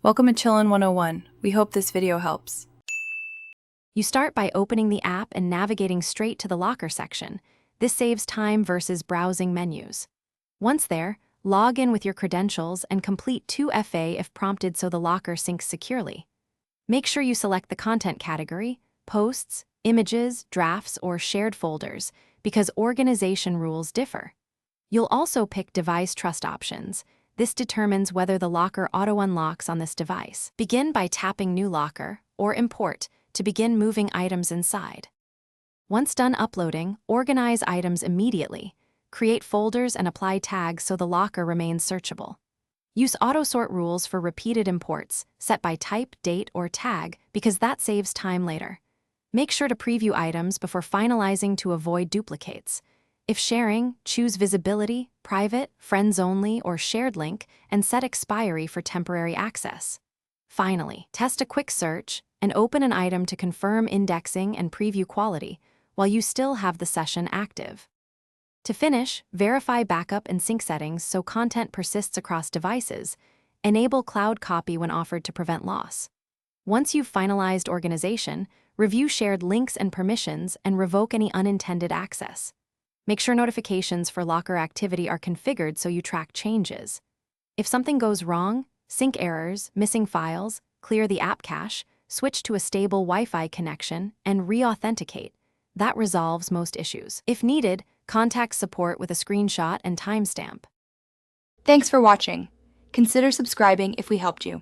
Welcome to Chillin' 101. We hope this video helps. You start by opening the app and navigating straight to the locker section. This saves time versus browsing menus. Once there, log in with your credentials and complete 2FA if prompted so the locker syncs securely. Make sure you select the content category, posts, images, drafts, or shared folders, because organization rules differ. You'll also pick device trust options. This determines whether the locker auto-unlocks on this device. Begin by tapping New Locker or Import to begin moving items inside. Once done uploading, organize items immediately. Create folders and apply tags so the locker remains searchable. Use auto-sort rules for repeated imports, set by type, date, or tag, because that saves time later. Make sure to preview items before finalizing to avoid duplicates. If sharing, choose Visibility, Private, Friends Only, or Shared Link, and set expiry for temporary access. Finally, test a quick search and open an item to confirm indexing and preview quality while you still have the session active. To finish, verify backup and sync settings so content persists across devices. Enable cloud copy when offered to prevent loss. Once you've finalized organization, review shared links and permissions and revoke any unintended access. Make sure notifications for locker activity are configured so you track changes. If something goes wrong, sync errors, missing files, clear the app cache, switch to a stable Wi-Fi connection, and re-authenticate. That resolves most issues. If needed, contact support with a screenshot and timestamp. Thanks for watching. Consider subscribing if we helped you.